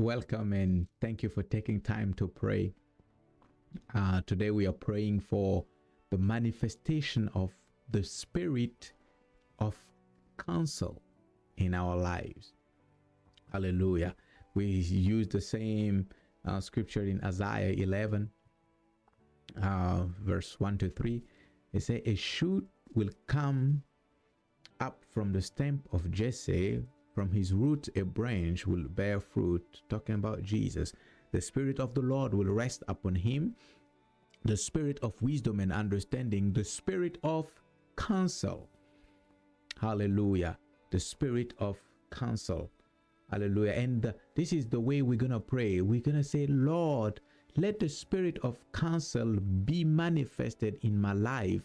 welcome and thank you for taking time to pray. Today we are praying for the manifestation of the spirit of counsel in our lives. Hallelujah. We use the same scripture in Isaiah 11, verse 1 to 3. It says, a shoot will come up from the stem of Jesse, from his root a branch will bear fruit. Talking about Jesus. The Spirit of the Lord will rest upon him, the Spirit of wisdom and understanding, the Spirit of counsel. Hallelujah. The Spirit of counsel. Hallelujah. And this is the way we're going to pray. We're going to say, Lord, let the Spirit of counsel be manifested in my life,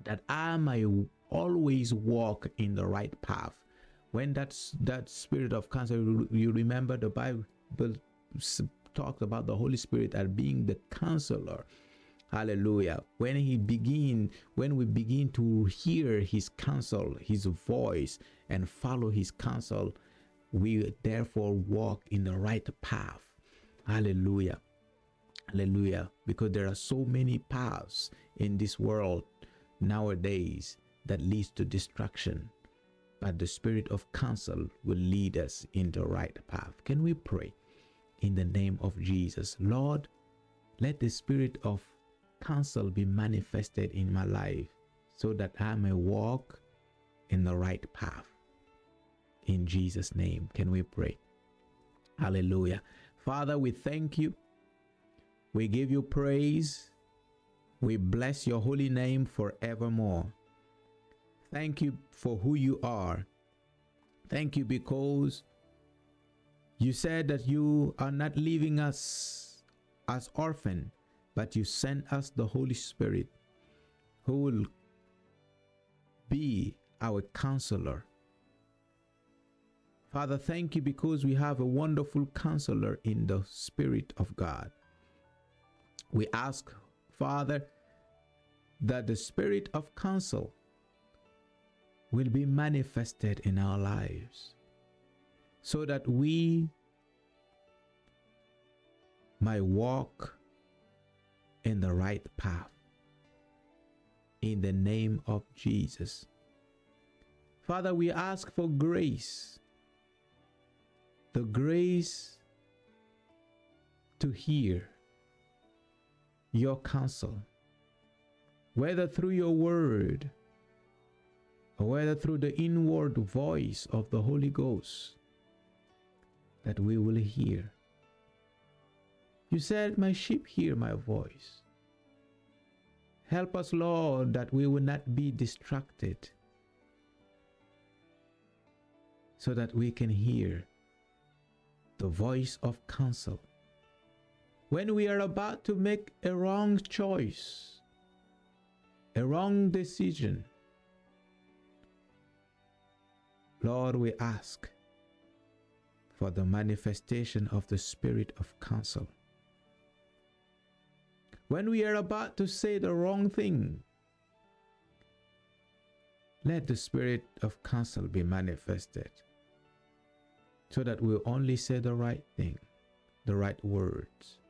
that I may always walk in the right path. When that spirit of counsel, you remember the Bible talks about the Holy Spirit as being the counselor. Hallelujah. When we begin to hear his counsel, his voice, and follow his counsel, we therefore walk in the right path. Hallelujah. Hallelujah. Because there are so many paths in this world nowadays that leads to destruction. But the Spirit of counsel will lead us in the right path. Can we pray in the name of Jesus? Lord, let the Spirit of counsel be manifested in my life so that I may walk in the right path. In Jesus' name, can we pray? Hallelujah. Father, we thank you. We give you praise. We bless your holy name forevermore. Thank you for who you are. Thank you because you said that you are not leaving us as orphans, but you sent us the Holy Spirit who will be our counselor. Father, thank you because we have a wonderful counselor in the Spirit of God. We ask, Father, that the Spirit of counsel will be manifested in our lives so that we might walk in the right path. In the name of Jesus. Father, we ask for grace. The grace to hear your counsel, whether through your word or whether through the inward voice of the Holy Ghost, that we will hear. You said, my sheep hear my voice. Help us, Lord, that we will not be distracted, so that we can hear the voice of counsel. When we are about to make a wrong choice, a wrong decision, Lord, we ask for the manifestation of the Spirit of counsel. When we are about to say the wrong thing, let the Spirit of counsel be manifested, so that we'll only say the right thing, the right words.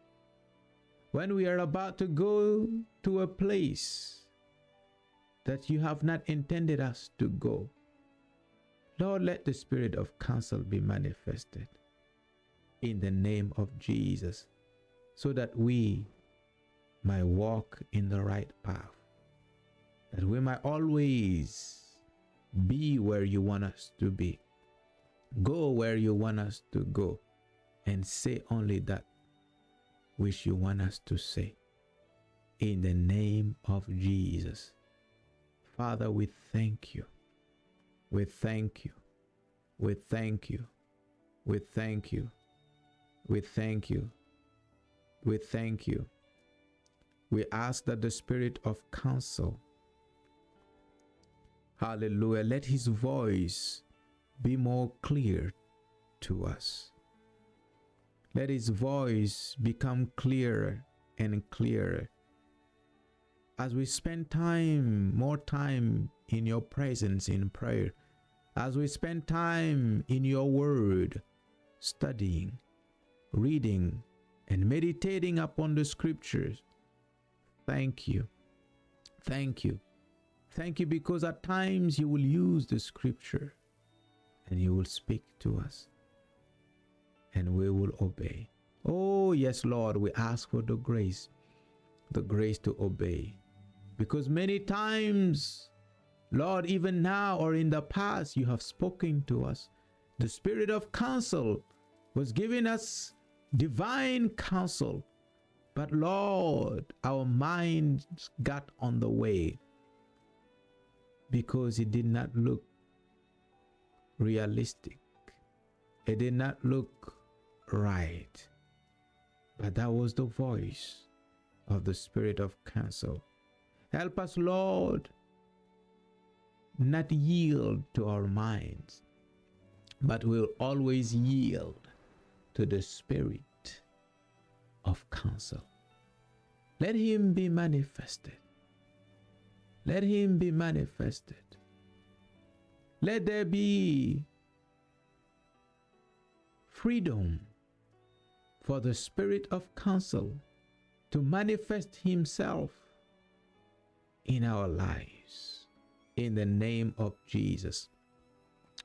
When we are about to go to a place that you have not intended us to go, Lord, let the Spirit of counsel be manifested in the name of Jesus, so that we might walk in the right path, that we might always be where you want us to be, go where you want us to go, and say only that which you want us to say. In the name of Jesus. Father, we thank you. We thank you. We thank you. We thank you. We thank you. We thank you. We ask that the Spirit of counsel, hallelujah, let his voice be more clear to us. Let his voice become clearer and clearer as we spend more time in your presence in prayer, as we spend time in your word studying, reading and meditating upon the scriptures. Thank you. Thank you. Thank you, because at times you will use the scripture and you will speak to us and we will obey. Oh, yes, Lord, we ask for the grace to obey. Because many times, Lord, even now or in the past, you have spoken to us. The spirit of counsel was giving us divine counsel. But Lord, our minds got on the way because it did not look realistic. It did not look right. But that was the voice of the spirit of counsel. Help us, Lord, not yield to our minds, but we'll always yield to the spirit of counsel. Let him be manifested. Let him be manifested. Let there be freedom for the spirit of counsel to manifest himself in our lives. In the name of Jesus.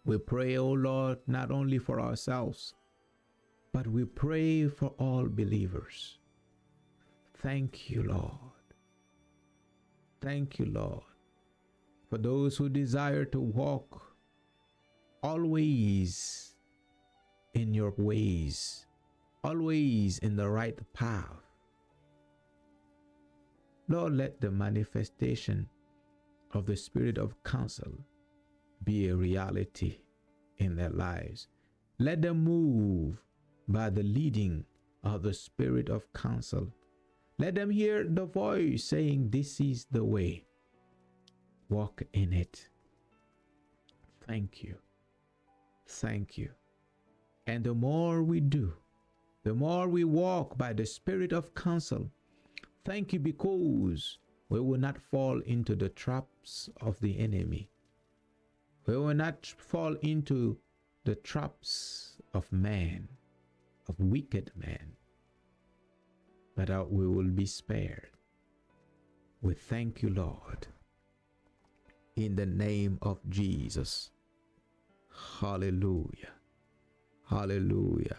We pray, O Lord, not only for ourselves, but we pray for all believers. Thank you, Lord. Thank you, Lord, for those who desire to walk always in your ways, always in the right path. Lord, let the manifestation of the spirit of counsel be a reality in their lives. Let them move by the leading of the spirit of counsel. Let them hear the voice saying, this is the way. Walk in it. Thank you. Thank you. And the more we do, the more we walk by the spirit of counsel, thank you, because we will not fall into the traps of the enemy. We will not fall into the traps of man, of wicked man, but we will be spared. We thank you, Lord, in the name of Jesus. Hallelujah. Hallelujah.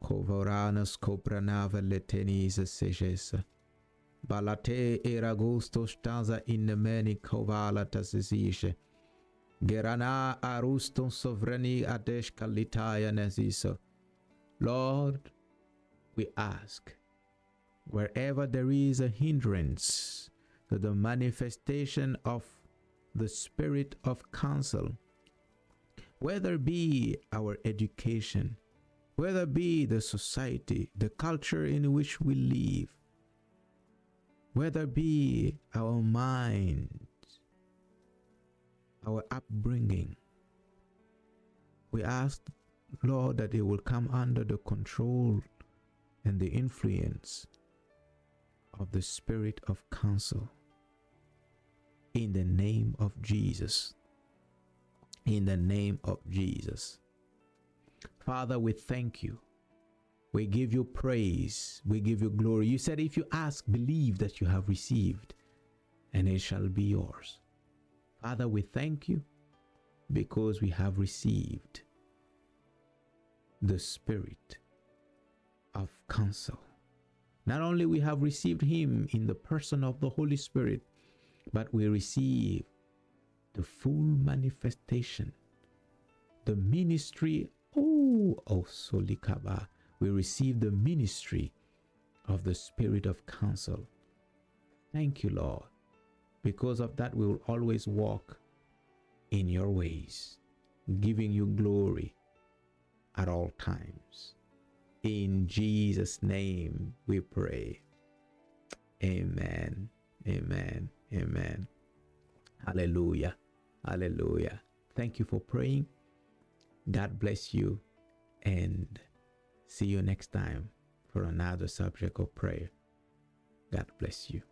Covoranus copranava letenisa segesa. Balate eragusto staza in meni covala tasisishe. Gerana aruston sovrani adesh kalitaya naziso. Lord, we ask, wherever there is a hindrance to the manifestation of the spirit of counsel, whether be our education, whether be the society, the culture in which we live, whether be our mind, our upbringing, we ask, Lord, that it will come under the control and the influence of the spirit of counsel. In the name of Jesus. In the name of Jesus. Father, we thank you. We give you praise. We give you glory. You said if you ask, believe that you have received, and it shall be yours. Father, we thank you because we have received the spirit of counsel. Not only we have received him in the person of the Holy Spirit, but we receive the full manifestation, the ministry. Oh, Solikaba. We receive the ministry of the spirit of counsel. Thank you, Lord. Because of that, we will always walk in your ways, giving you glory at all times. In Jesus' name we pray. Amen. Amen. Amen. Hallelujah. Hallelujah. Thank you for praying. God bless you, and see you next time for another subject of prayer. God bless you.